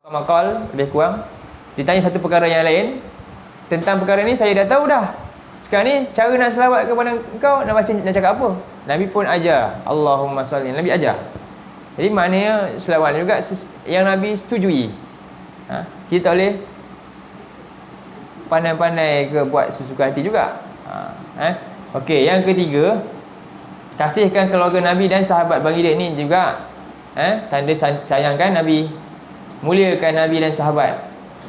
Makal lebih kurang ditanya satu perkara yang lain tentang perkara ni, saya dah tahu dah. Sekarang ni cara nak selawat kepada engkau, nak baca, nak cakap apa? Nabi pun ajar, Allahumma salli, Nabi ajar. Jadi maknanya selawat juga yang Nabi setujui. Kita tak boleh pandai-pandai ke buat sesuka hati juga. Okey, yang ketiga, kasihkan keluarga Nabi dan sahabat baginda. Ni juga tanda sayangkan Nabi, muliakan Nabi dan sahabat,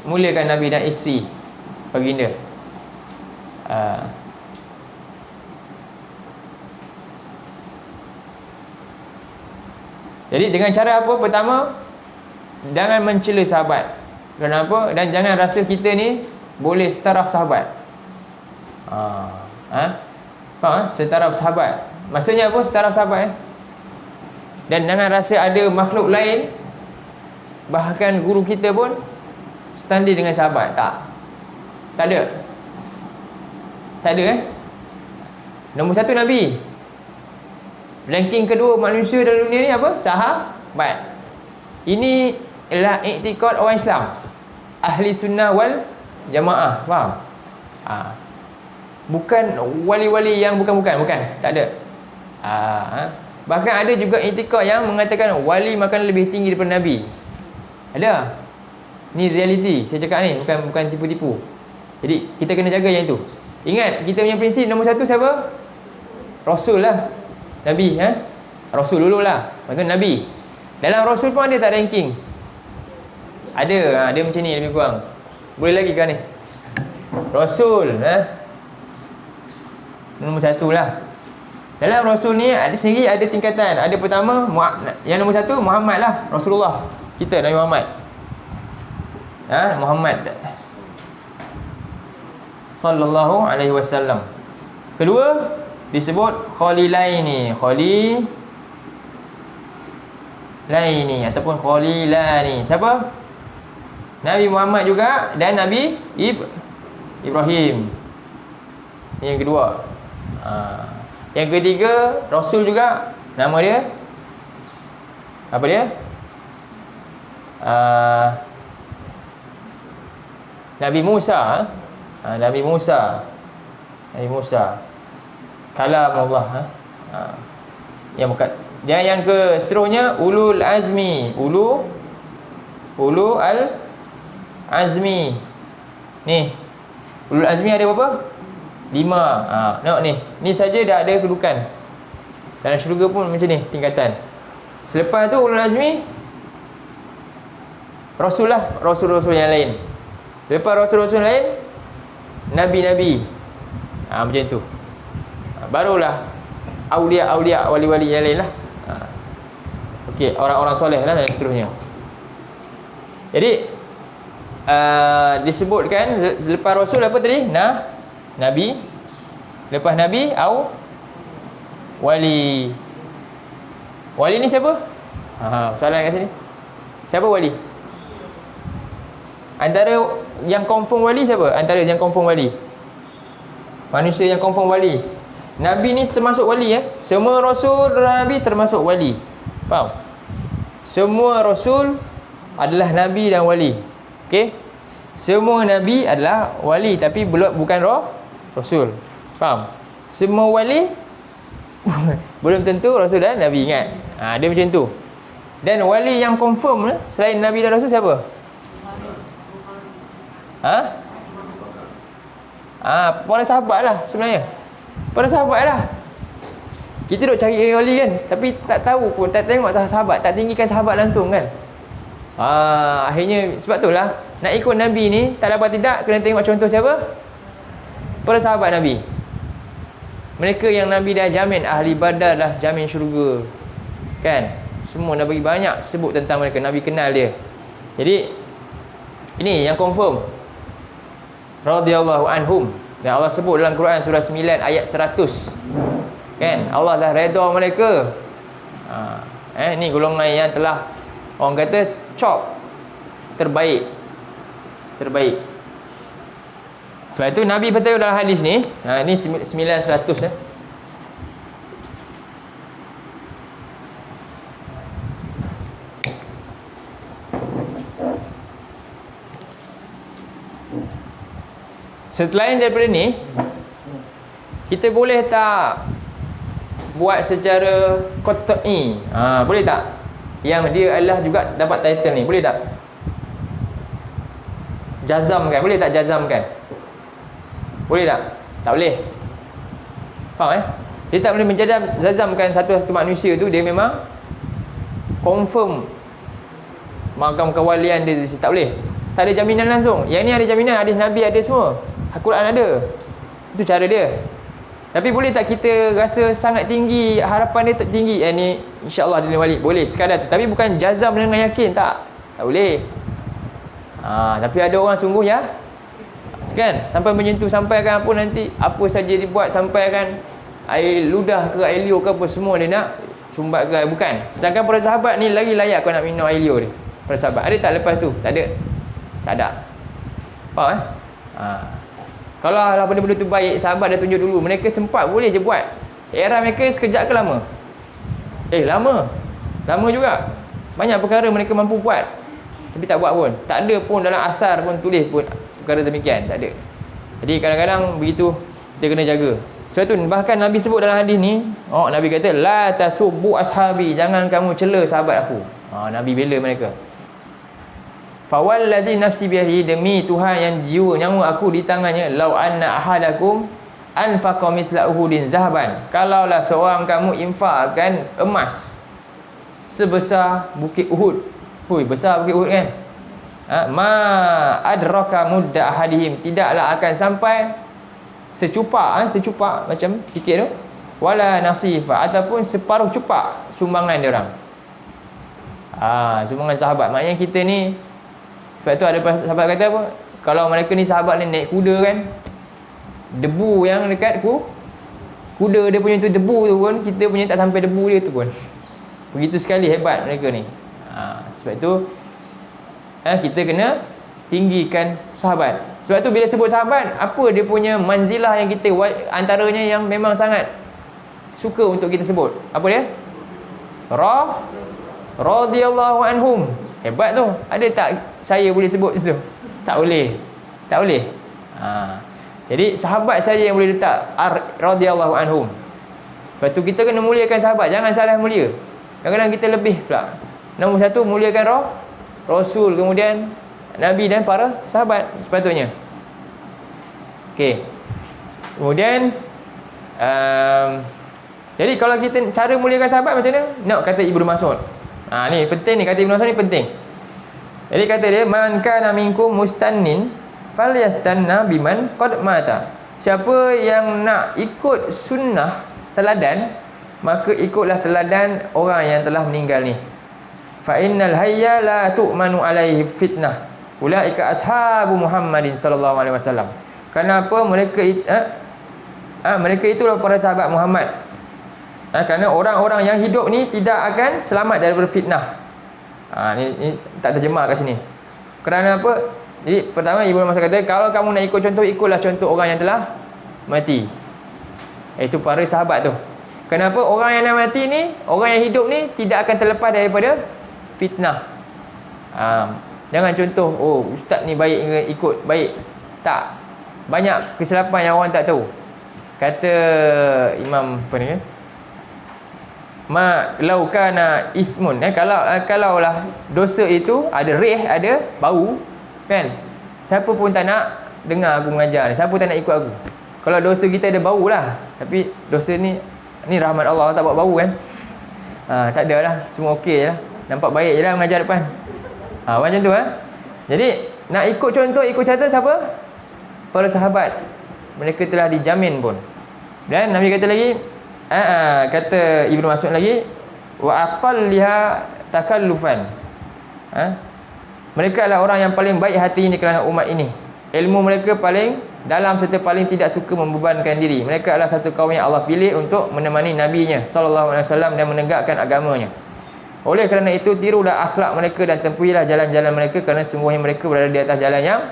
muliakan Nabi dan isteri baginda. Jadi dengan cara apa? Pertama, jangan mencela sahabat. Kenapa? Dan jangan rasa kita ni boleh setaraf sahabat. Setaraf sahabat. Maksudnya apa setaraf sahabat? Dan jangan rasa ada makhluk lain, bahkan guru kita pun standing dengan sahabat. Tak ada. Tak ada. Nombor satu Nabi. Ranking kedua manusia dalam dunia ni apa? Sahabat. Ini ialah iktikad orang Islam, ahli sunnah wal jamaah. Faham? Bukan wali-wali yang bukan. Tak ada. Bahkan ada juga iktikad yang mengatakan wali makan lebih tinggi daripada Nabi. Ada. Ni reality saya cakap ni, bukan tipu-tipu. Jadi kita kena jaga yang itu. Ingat, kita punya prinsip nombor satu siapa? Rasul lah. Nabi. Rasul dululah. Maksudnya Nabi. Dalam Rasul pun ada tak ranking? Ada. Ada macam ni lebih kurang. Boleh lagi kan ni? Rasul nombor satu lah. Dalam Rasul ni sendiri ada tingkatan. Ada pertama, yang nombor satu Muhammad lah. Rasulullah kita, Nabi Muhammad. Muhammad sallallahu alaihi wasallam. Kedua disebut Khalilaini ataupun Khalilani. Siapa? Nabi Muhammad juga dan Nabi Ibrahim. Yang kedua. Yang ketiga Rasul juga. Nama dia apa dia? Nabi Musa. Nabi Musa kalam Allah. Yang bukan. Dan yang ke seterusnya ulul azmi. Ulul azmi. Ni ulul azmi ada berapa? 5. Tengok ni. Ni saja dah ada kedudukan. Dalam syurga pun macam ni tingkatan. Selepas tu ulul azmi Rasul lah, Rasul-Rasul yang lain. Lepas Rasul-Rasul lain, Nabi-Nabi. Macam tu. Barulah Aulia-Aulia, wali-wali yang lain lah. Okey, orang-orang soleh lah dan seterusnya. Jadi disebutkan selepas Rasul apa tadi? Nabi. Lepas Nabi wali. Wali ni siapa? Soalan kat sini. Siapa wali? Antara yang confirm wali siapa? Antara yang confirm wali, manusia yang confirm wali, Nabi ni termasuk wali. Semua Rasul dan Nabi termasuk wali. Faham? Semua Rasul adalah Nabi dan wali. Okey? Semua Nabi adalah wali, tapi bukan Rasul. Faham? Semua wali belum tentu Rasul dan Nabi. Ingat? Dia macam tu. Dan wali yang confirm selain Nabi dan Rasul siapa? Para sahabat lah sebenarnya. Para sahabat lah. Kita duk cari wali kan, tapi tak tahu pun, tak tengok sahabat, tak tinggikan sahabat langsung kan. Akhirnya sebab itulah nak ikut Nabi ni tak dapat tidak, kena tengok contoh siapa? Para sahabat Nabi. Mereka yang Nabi dah jamin ahli badar, dah jamin syurga kan. Semua dah bagi banyak sebut tentang mereka, Nabi kenal dia. Jadi ini yang confirm radhiyallahu anhum. Dan Allah sebut dalam Quran surah 9 ayat 100 kan, Allah dah redha mereka. Ni golongan yang telah orang kata cop terbaik. Sebab itu Nabi beritahu dalam hadis ni, ni 900 Selain daripada ni, kita boleh tak buat secara qat'i? Boleh tak? Yang dia adalah juga dapat title ni, boleh tak? Jazamkan, boleh tak jazamkan? Boleh tak? Tak boleh. Faham Dia tak boleh menjazamkan satu manusia tu dia memang confirm makam kewalian dia, tak boleh. Tak ada jaminan langsung. Yang ni ada jaminan, hadis Nabi ada semua, Al-Quran ada. Itu cara dia. Tapi boleh tak kita rasa sangat tinggi, harapan dia tak tinggi, ni insya-Allah dia wali? Boleh sekadar tu, tapi bukan jazam dengan yakin, tak boleh. Tapi ada orang sungguh ya, kan, sampai menyentuh, sampaikan apa nanti, apa saja dibuat, sampaikan air ludah ke air liur ke apa semua dia nak sumbat ke, bukan. Sedangkan para sahabat ni lagi layak kau nak minum air liur ni. Para sahabat ada tak lepas tu? Tak ada. Faham Kalau lah benda-benda tu baik, sahabat dah tunjuk dulu, mereka sempat boleh je buat. Era mereka sekejap ke lama? Lama juga. Banyak perkara mereka mampu buat, tapi tak buat pun. Tak ada pun dalam asar pun tulis pun perkara demikian, tak ada. Jadi kadang-kadang begitu, kita kena jaga. Sebab tu bahkan Nabi sebut dalam hadis ni, Nabi kata la tasubbu ashabi, jangan kamu cela sahabat aku. Nabi bela mereka. Fawallazi nafsi bihi, demi Tuhan yang jiwa nyawa aku di tangannya, lau anna ahadakum anfaqa misla uhudin zahaban, kalaulah seorang kamu infakkan emas sebesar bukit Uhud. Besar bukit Uhud kan? Ma adraka mudda ahadihim, tidaklah akan sampai secupak macam sikit tu, wala nasifa, ataupun separuh cupak sumbangan dia orang. Sumbangan sahabat. Maknanya kita ni, sebab tu ada sahabat kata apa, kalau mereka ni sahabat ni naik kuda kan, debu yang dekat kuda dia punya tu, debu tu pun kita punya tak sampai debu dia tu pun. Begitu sekali hebat mereka ni. Sebab tu kita kena tinggikan sahabat. Sebab tu bila sebut sahabat, apa dia punya manzilah yang kita, antaranya yang memang sangat suka untuk kita sebut, apa dia? Radhiyallahu anhum. Hebat tu. Ada tak saya boleh sebut situ? Tak boleh. Jadi sahabat saja yang boleh letak radhiyallahu anhum. Lepas tu kita kena muliakan sahabat, jangan salah mulia. Kadang-kadang kita lebih pula. Nombor satu, muliakan Rasul, kemudian Nabi dan para sahabat sepatutnya. Okey. Kemudian jadi kalau kita cara muliakan sahabat macam mana? Kata Ibnu Mas'ud. Ni penting ni, kata Ibnu Mas'ud ni penting. Jadi kata dia, man kana minkum mustannin falyastanna biman qad mata. Siapa yang nak ikut sunnah teladan, maka ikutlah teladan orang yang telah meninggal ni. Fa innal hayya la tu'manu alaihi fitnah. Ulaika ashabu Muhammadin sallallahu alaihi wasallam. Kenapa mereka mereka itulah para sahabat Muhammad. Kerana orang-orang yang hidup ni tidak akan selamat daripada fitnah. Ni tak terjemah kat sini. Kerana apa? Jadi pertama Ibnu Mas'ud kata, kalau kamu nak ikut contoh, ikutlah contoh orang yang telah mati. Itu para sahabat tu. Kenapa? Orang yang nak mati ni, orang yang hidup ni tidak akan terlepas daripada fitnah. Jangan contoh, ustaz ni baik, ikut baik. Tak. Banyak kesilapan yang orang tak tahu. Kata Imam apa ni? Lau kana ismun, kalaulah dosa itu ada rih, ada bau, kan? Siapa pun tak nak dengar aku mengajar ni, siapa tak nak ikut aku. Kalau dosa kita ada bau lah, tapi dosa ni rahmat Allah, tak buat bau kan. Tak ada lah, semua okey je lah, nampak baik je lah mengajar depan. Macam tu Jadi nak ikut contoh, ikut carta siapa? Para sahabat. Mereka telah dijamin pun. Dan Nabi kata lagi, kata Ibnu Mas'ud lagi, wa aqalliha takallufan. Mereka adalah orang yang paling baik hati di kalangan umat ini. Ilmu mereka paling dalam serta paling tidak suka membebankan diri. Mereka adalah satu kaum yang Allah pilih untuk menemani nabinya sallallahu alaihi wasallam dan menegakkan agamanya. Oleh kerana itu, tirulah akhlak mereka dan tempuhilah jalan-jalan mereka, kerana sungguhnya mereka berada di atas jalan yang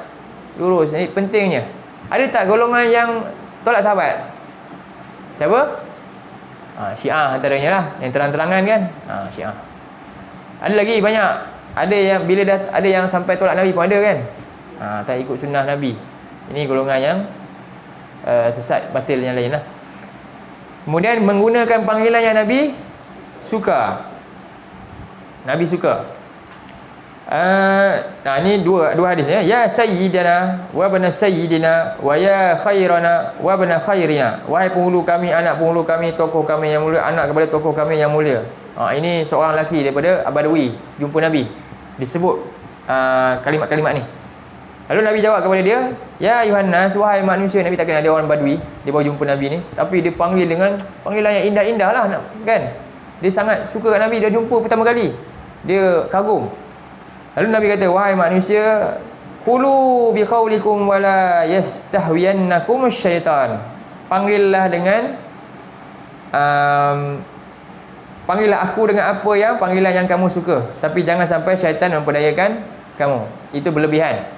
lurus. Ini pentingnya. Ada tak golongan yang tolak sahabat? Siapa? Syiah antaranya lah, yang terang-terangan kan. Syiah. Ada lagi banyak. Ada yang bila dah ada yang sampai tolak Nabi pun ada kan. Tak ikut sunnah Nabi. Ini golongan yang sesat, batil yang lain lah. Kemudian menggunakan panggilan yang Nabi suka. Nabi suka. Ini dua hadis ya. Ya sayyidana wa bana sayyidina wa ya khairana wa bana khairina. Wahai penghulu kami, anak penghulu kami, tokoh kami yang mulia, anak kepada tokoh kami yang mulia. Ini seorang lelaki daripada Badawi jumpa Nabi. Disebut kalimat-kalimat ni. Lalu Nabi jawab kepada dia, ya Yohanes, wahai manusia. Nabi tak kenal dia orang Badui. Dia baru jumpa Nabi ni, tapi dia panggil dengan panggilan yang indah-indah lah, kan. Dia sangat suka kat Nabi. Dia jumpa pertama kali, dia kagum. Lalu Nabi kata, wahai manusia, qulu bi qaulikum wala yastahwiyannakum syaitan. Panggillah dengan panggillah aku dengan apa yang panggilan yang kamu suka, tapi jangan sampai syaitan memperdayakan kamu. Itu berlebihan.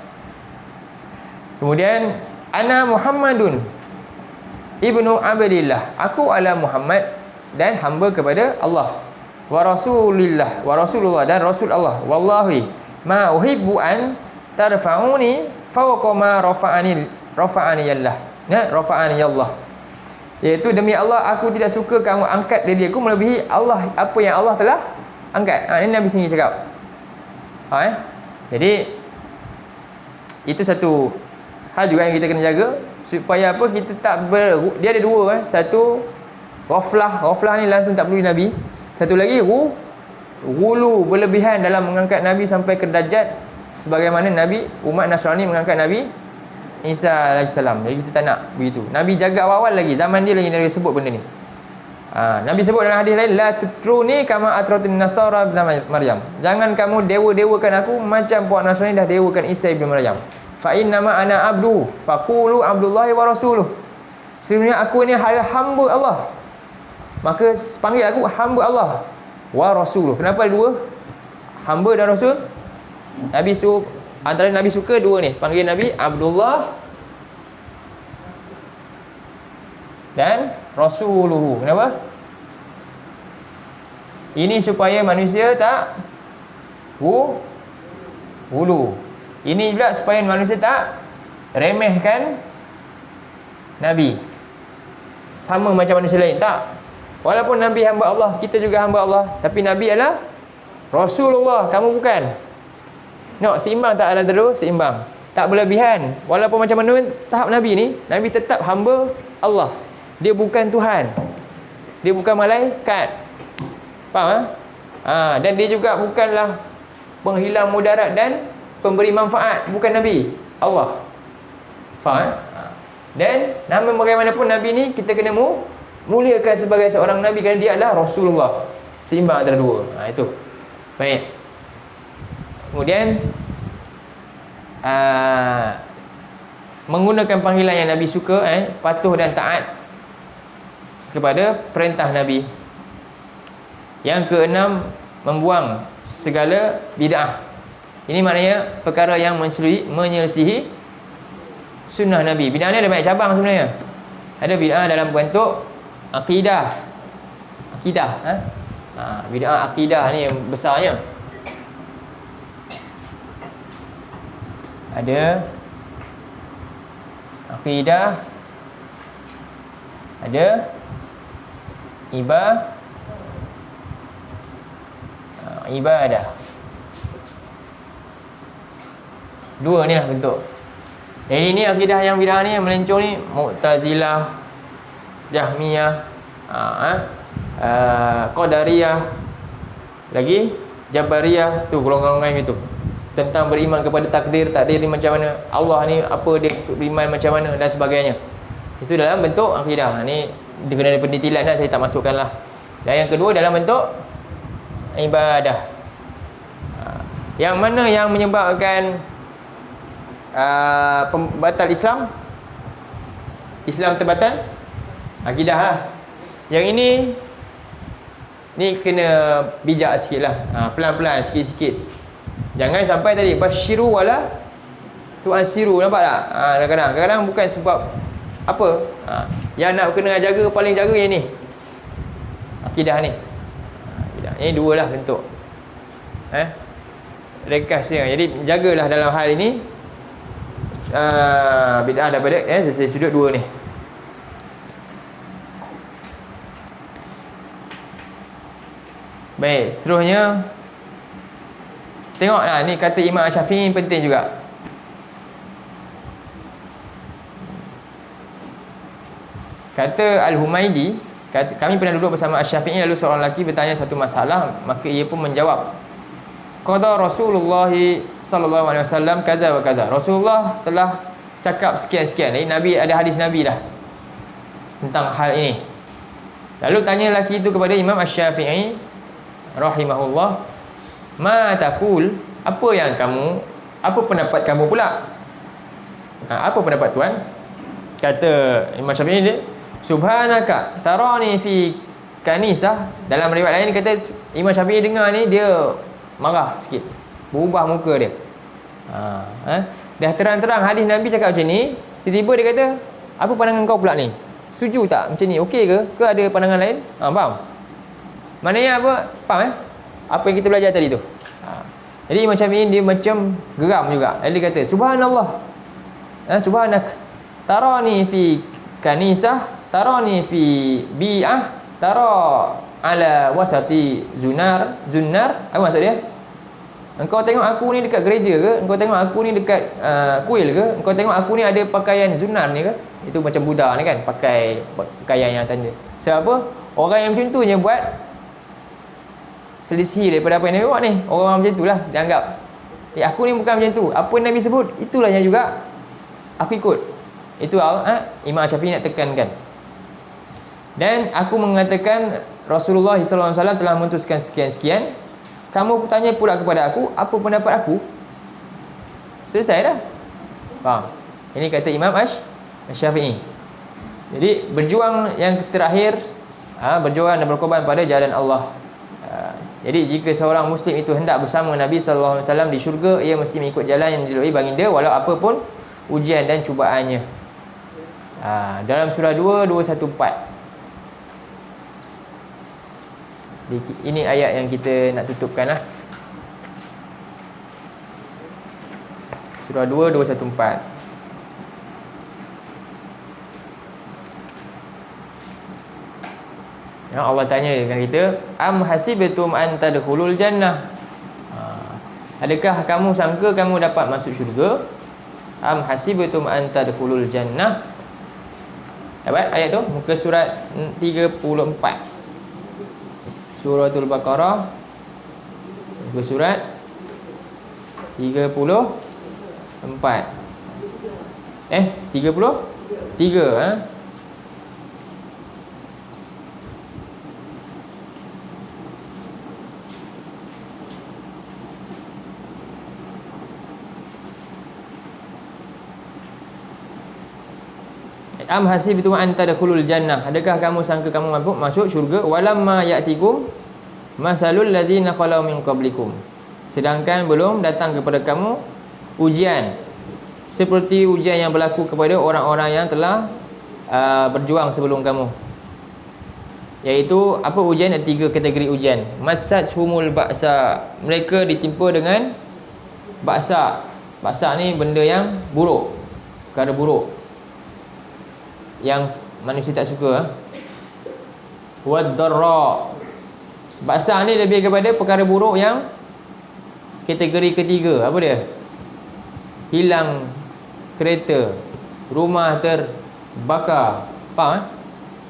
Kemudian, ana Muhammadun ibnu Abdillah. Aku adalah Muhammad dan hamba kepada Allah. Wa Rasulullah dan Rasul Allah. Wallahi ma uhibbu an tarfa'uni fawqa ma rafa'ani Allah. Iaitu demi Allah, aku tidak suka kamu angkat diri aku melebihi Allah, apa yang Allah telah angkat. Ini Nabi sendiri cakap. Jadi itu satu hal juga yang kita kena jaga, supaya apa, kita tak dia ada dua satu ghaflah ni langsung tak perlu Nabi. Satu lagi ghulu, berlebihan dalam mengangkat Nabi sampai ke derajat sebagaimana Nabi umat Nasrani mengangkat Nabi Isa AS. Jadi kita tak nak begitu. Nabi jaga awal-awal lagi, zaman dia lagi Nabi sebut benda ni. Nabi sebut dalam hadis lain, la tutruni kama atratun nasara ibn Maryam. Jangan kamu dewa-dewakan aku macam puak Nasrani dah dewakan Isa ibn Maryam. Fa innama ana abdu faqulu abdullahi wa rasuluh. Sebenarnya aku ni hamba Allah, maka panggil aku hamba Allah wa rasuluh. Kenapa dua? Hamba dan rasul. Nabi antara Nabi suka dua ni, panggil Nabi Abdullah dan Rasuluhu. Kenapa? Ini supaya manusia tak hulu. Ini pula supaya manusia tak remehkan Nabi sama macam manusia lain. Tak. Walaupun Nabi hamba Allah, kita juga hamba Allah, tapi Nabi adalah Rasulullah, kamu bukan. Seimbang tak ada terus? Seimbang. Tak berlebihan. Walaupun macam mana tahap Nabi ni, Nabi tetap hamba Allah. Dia bukan Tuhan. Dia bukan malaikat. Faham? Dan dia juga bukanlah penghilang mudarat dan pemberi manfaat. Bukan Nabi, Allah. Faham? Dan nama bagaimanapun Nabi ni, kita kena muliakan sebagai seorang Nabi kerana dia adalah Rasulullah. Seimbang antara dua. Itu. Baik. Kemudian menggunakan panggilan yang Nabi suka, patuh dan taat kepada perintah Nabi. Yang keenam, membuang segala bid'ah. Ini maknanya perkara yang menyelisihi sunnah Nabi. Bid'ah ni ada banyak cabang sebenarnya. Ada bid'ah dalam bentuk akidah. Bid'ah akidah ni yang besarnya. Ada akidah, ada ibadah. Dua ni lah bentuk. Jadi ni akidah yang bidah ni, yang melencong ni, Mu'tazilah, Jahmiyah, Qadariyah, lagi Jabariyah, tu golongan-golongan itu. Tentang beriman kepada takdir ni macam mana, Allah ni apa dia beriman macam mana dan sebagainya. Itu dalam bentuk akidah. Ni dia kena ada pendetilan lah, saya tak masukkan lah. Dan yang kedua dalam bentuk ibadah. Yang mana yang menyebabkan batal Islam? Islam terbatal? Akidah lah. Yang ni kena bijak sikit lah. Pelan-pelan, sikit-sikit. Jangan sampai tadi basyiru wala tu'asiru. Nampak tak? Kadang-kadang bukan sebab apa, yang nak kena jaga, paling jaga yang ni, akidah ni. Ini dua lah bentuk rekasnya. Jadi jagalah dalam hal ini bid'ah daripada dari sudut dua ni. Baik, seterusnya tengoklah ni kata Imam Syafi'i penting juga. Kata Al-Humaidi, kami pernah duduk bersama Asy-Syafi'i, lalu seorang lelaki bertanya satu masalah, maka ia pun menjawab. Qada Rasulullah sallallahu alaihi wasallam kaza wa kaza. Rasulullah telah cakap sekian-sekian. Jadi Nabi ada hadis Nabi dah tentang hal ini. Lalu tanya lelaki itu kepada Imam Asy-Syafi'i rahimahullah, "Ma taqul?" Apa pendapat kamu pula? Apa pendapat tuan? Kata Imam Syafi'i dia, "Subhanaka tarani fi kanisah." Dalam riwayat lain kata Imam Syafi'i dengar ni dia marah sikit, berubah muka dia. Dah terang-terang hadis Nabi cakap macam ni, tiba-tiba dia kata, "Apa pandangan kau pula ni? Setuju tak macam ni? Okey ke? Ke ada pandangan lain?" Faham? Maknanya apa? Faham apa yang kita belajar tadi tu? Jadi Imam Syafi'i dia macam geram juga. Dia kata, "Subhanallah. Subhanak. Tarani fi kanisah, tarani fi bi'ah, tara ala wasati zunnar." Apa maksud dia? Engkau tengok aku ni dekat gereja ke? Engkau tengok aku ni dekat kuil ke? Engkau tengok aku ni ada pakaian zunnar ni ke? Itu macam Buddha ni kan, pakai pakaian yang tanda. Sebab apa? Orang yang macam tu je buat selisih daripada apa yang Nabi buat ni. Orang macam tu lah dianggap, aku ni bukan macam tu. Apa yang Nabi sebut, itulah yang juga aku ikut. Itu Imam Syafi'i nak tekankan. Dan aku mengatakan Rasulullah SAW telah memutuskan sekian-sekian. Kamu tanya pula kepada aku, apa pendapat aku? Selesai dah. Faham? Ini kata Imam Syafi'i. Jadi berjuang yang terakhir, berjuang dan berkorban pada jalan Allah. Jadi jika seorang Muslim itu hendak bersama Nabi SAW di syurga, ia mesti mengikut jalan yang dilalui baginda walau apapun ujian dan cubaannya. Dalam surah 2, 214. Ini ayat yang kita nak tutupkan lah. Surah 2, 214. Allah tanya dengan kita, am hasibtum an tadkhulul jannah. Adakah kamu sangka kamu dapat masuk syurga? Am hasibtum an tadkhulul jannah. Dapat ayat tu? Muka surat 34. Suratul Baqarah, muka surat 34. 33 Am hasibtum an tadkhulul jannah. Adakah kamu sangka kamu mampu masuk syurga? Walamma ya'tikum masalul ladzina khalau min qablikum. Sedangkan belum datang kepada kamu ujian seperti ujian yang berlaku kepada orang-orang yang telah berjuang sebelum kamu. Iaitu apa ujian? Ada 3 kategori ujian. Massatshumul ba'sa. Mereka ditimpa dengan ba'sa. Ba'sa ni benda yang buruk, perkara buruk yang manusia tak suka. Wad-darra. Ba'sa ni lebih kepada perkara buruk yang kategori ketiga. Apa dia? Hilang kereta, rumah terbakar. Faham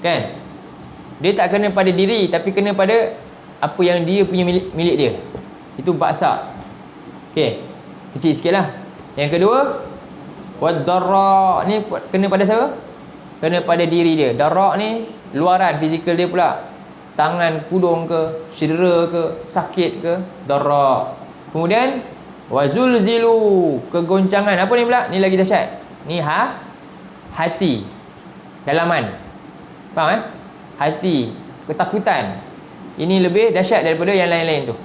kan? Dia tak kena pada diri, tapi kena pada apa yang dia punya milik dia. Itu ba'sa. Okey, kecil sikit lah. Yang kedua, wad-darra ni kena pada siapa? Kena pada diri dia. Darra ni luaran fizikal dia pula. Tangan kudung ke, cedera ke, sakit ke, darra. Kemudian wazulzilu, kegoncangan. Apa ni pula? Ni lagi dahsyat. Ni hati. Dalaman. Faham Hati, ketakutan. Ini lebih dahsyat daripada yang lain-lain tu.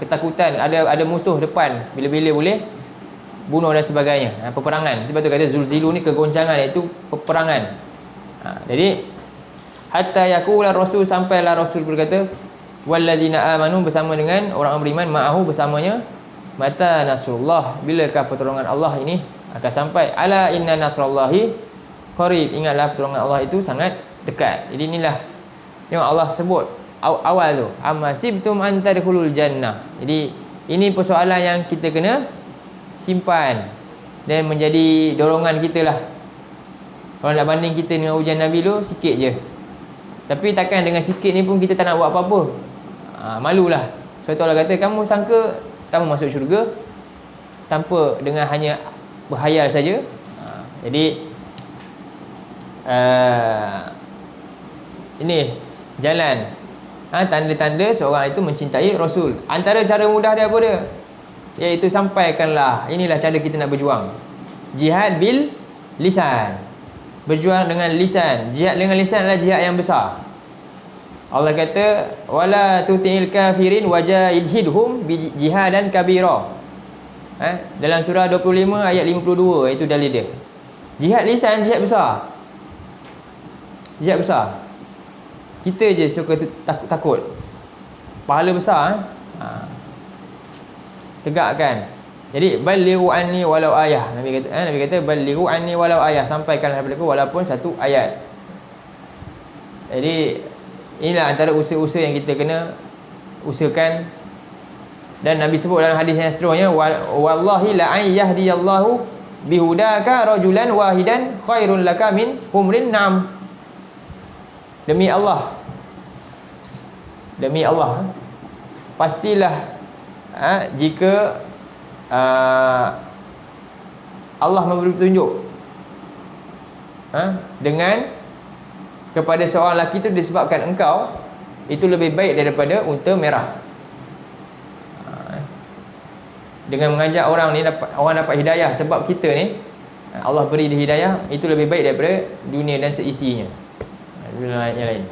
Ketakutan, ada musuh depan, bila-bila boleh bunuh dan sebagainya. Peperangan. Sebab tu kata zulzilu ni kegoncangan, iaitu peperangan. Jadi hatta yaqula rasul, sampailah rasul berkata, walladzina amanu, bersama dengan orang beriman, ma'ahu, bersamanya, mata nasrullah, bilakah pertolongan Allah ini akan sampai. Ala inna nasrallahi qarib, ingatlah pertolongan Allah itu sangat dekat. Jadi inilah yang Allah sebut awal tu, amma sibtum an tadkhulul jannah. Jadi ini persoalan yang kita kena simpan dan menjadi dorongan kita lah. Kalau nak banding kita dengan ujian Nabi tu, sikit je. Tapi takkan dengan sikit ni pun kita tak nak buat apa-apa. Malulah. Sebab tu Allah kata, kamu sangka kamu masuk syurga tanpa dengan hanya berhayal saja. Jadi ini jalan, tanda-tanda seorang itu mencintai Rasul. Antara cara mudah dia apa dia? Iaitu sampaikanlah. Inilah cara kita nak berjuang. Jihad bil lisan. Berjuang dengan lisan. Jihad dengan lisan adalah jihad yang besar. Allah kata, wala tuti'il kafirin wajahidhum bi jihadan kabira. Dalam surah 25 ayat 52, itu dalil dia. Jihad lisan, jihad besar. Jihad besar. Kita je suka takut. Pahala besar. Tegakkan. Jadi balighu anni walau ayah. Nabi kata balighu anni walau ayah, sampaikanlah daripada aku walaupun satu ayat. Jadi inilah antara usaha-usaha yang kita kena usahakan. Dan Nabi sebut dalam hadis yang seterusnya, wallahi la an yahdiyallahu bihudaka rajulan wahidan khairun laka min humrin na'am. Demi Allah, pastilah jika Allah memberi petunjuk dengan kepada seorang lelaki itu disebabkan engkau, itu lebih baik daripada unta merah. Dengan mengajak orang ni orang dapat hidayah sebab kita ni Allah beri dia hidayah, itu lebih baik daripada dunia dan seisinya. Yang lain.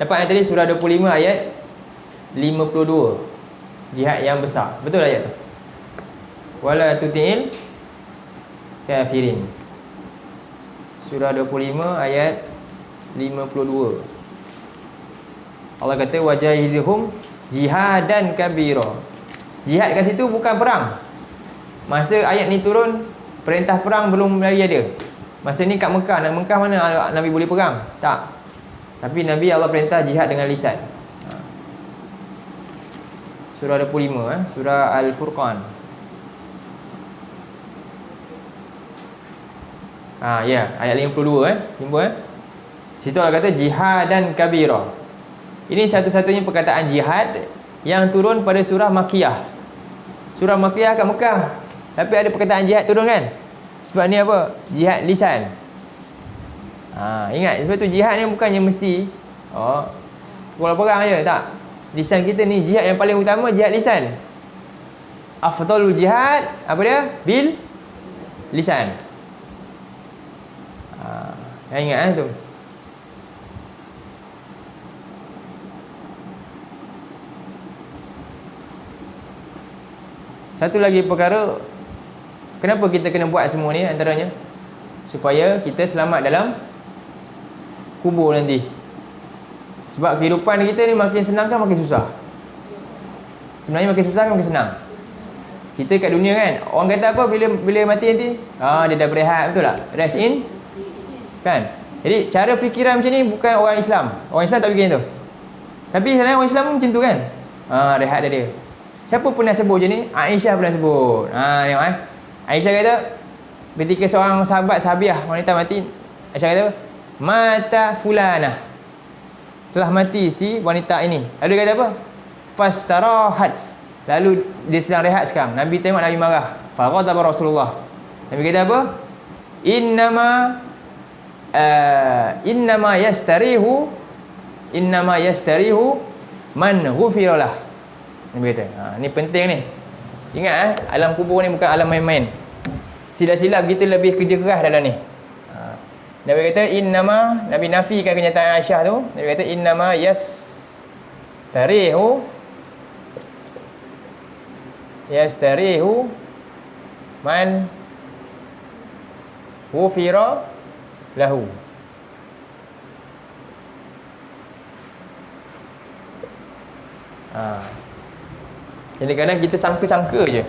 Dapat ayat tadi surah 25 ayat 52. Jihad yang besar. Betul ayat tu? Wala tuti'il kafirin. Surah 25 ayat 52. Allah kata wajahidhum jihadan kabira. Jihad kat situ bukan perang. Masa ayat ni turun, perintah perang belum lagi ada. Masa ni kat Mekah. Mekah mana Nabi boleh perang? Tak. Tapi Nabi Allah perintah jihad dengan lisan. Surah 25, surah Al-Furqan. Ayat 52 Situ Allah kata jihadan kabira. Ini satu-satunya perkataan jihad yang turun pada surah Makkiyah. Surah Makkiyah kat Mekah, tapi ada perkataan jihad turun kan? Sebab ni apa? Jihad lisan. Ingat, sebab tu jihad ni bukannya mesti pukul perang je, tak. Lisan kita ni jihad yang paling utama, jihad lisan. Afdalul jihad apa dia? Bil lisan. Ingat tu. Satu lagi perkara, kenapa kita kena buat semua ni antaranya? Supaya kita selamat dalam kubur nanti. Sebab kehidupan kita ni makin senang kan makin susah. Sebenarnya makin susah kan makin senang. Kita kat dunia kan, orang kata apa bila mati nanti? Dia dah berehat, betul tak? Rest in kan. Jadi cara fikiran macam ni bukan orang Islam. Orang Islam tak fikir macam tu. Tapi sebenarnya orang Islam pun macam tu kan. Rehat dah dia. Siapa pernah sebut macam ni? Aisyah pernah sebut. Tengok Aisyah kata ketika seorang sahabiah wanita mati, Aisyah kata mata fulanah, telah mati si wanita ini. Lalu dia kata apa? Fastarahat. Lalu dia sedang rehat sekarang. Nabi tengok, Nabi marah. Faghadaba Rasulullah. Nabi kata apa? Innama yastarihu man ghufira lah. Nabi kata, ni penting ni. Ingat alam kubur ni bukan alam main-main. Silap-silap kita lebih kerja keras dalam ni. Nabi kata Nabi nafikan kenyataan Aisyah tu. Nabi kata innama yastarihu man ghufira lahu. Jadi kadang kita sangka-sangka je.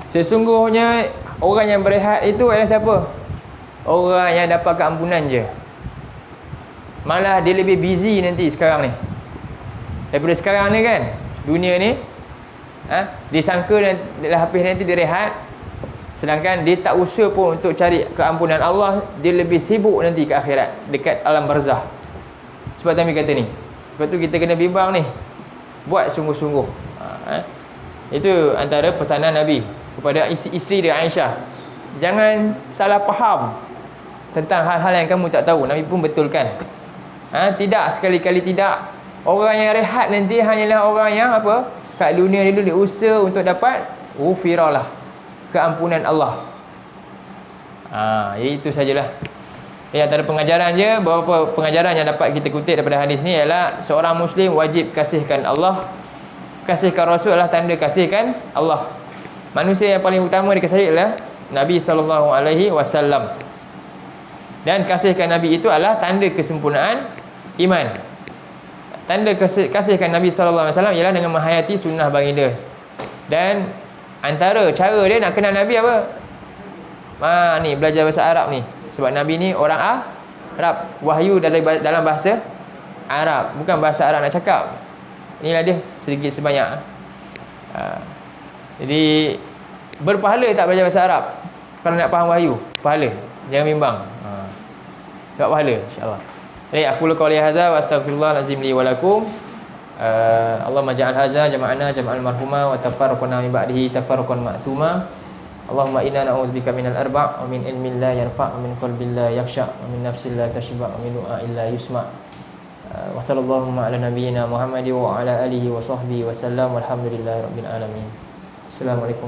Sesungguhnya orang yang berehat itu adalah siapa? Orang yang dapat keampunan je. Malah dia lebih busy nanti sekarang ni daripada sekarang ni kan. Dunia ni dia sangka habis nanti dia rehat, sedangkan dia tak usaha pun untuk cari keampunan Allah. Dia lebih sibuk nanti ke akhirat, dekat alam barzah. Sebab Nabi kata ni, sebab tu kita kena bimbang ni, buat sungguh-sungguh. Itu antara pesanan Nabi kepada isteri dia Aisyah. Jangan salah faham tentang hal-hal yang kamu tak tahu. Nabi pun betulkan. Tidak, sekali-kali tidak. Orang yang rehat nanti hanyalah orang yang apa? Kat dunia ni dulu dia usaha untuk dapat ghufiralah, keampunan Allah. Itu sajalah. Antara pengajaran je, beberapa pengajaran yang dapat kita kutip daripada hadis ni ialah seorang Muslim wajib kasihkan Allah. Kasihkan Rasul adalah tanda kasihkan Allah. Manusia yang paling utama dikasihi adalah Nabi SAW. Dan kasihkan Nabi itu adalah tanda kesempurnaan iman. Tanda kasihkan Nabi SAW ialah dengan menghayati sunnah baginda. Dan antara cara dia nak kenal Nabi apa? Ni belajar bahasa Arab ni. Sebab Nabi ni orang Arab. Wahyu dalam bahasa Arab, bukan bahasa Arab nak cakap. Inilah dia sedikit sebanyak. Jadi berpahala tak belajar bahasa Arab? Kalau nak faham wahyu, pahala. Jangan bimbang. Dapat pahala insya-Allah. Baik, aku qouli hadza wa astaghfirullahalazim li wa lakum. Allahumma ja'al hadza jama'ana jama'al marhuma wa tafarraqna min ba'dihi tafarruqan ma'suma. Allahumma inna na'udzubika minal arba' wa min ilmin la yanfa' wa min qalbin la yakhsha' wa min nafsin la tashba' wa min du'a'in la yusma'. Wa sallallahu ala nabiyyina Muhammad wa ala alihi wa sahbihi wa sallam. Walhamdulillahirabbil alamin. Assalamualaikum.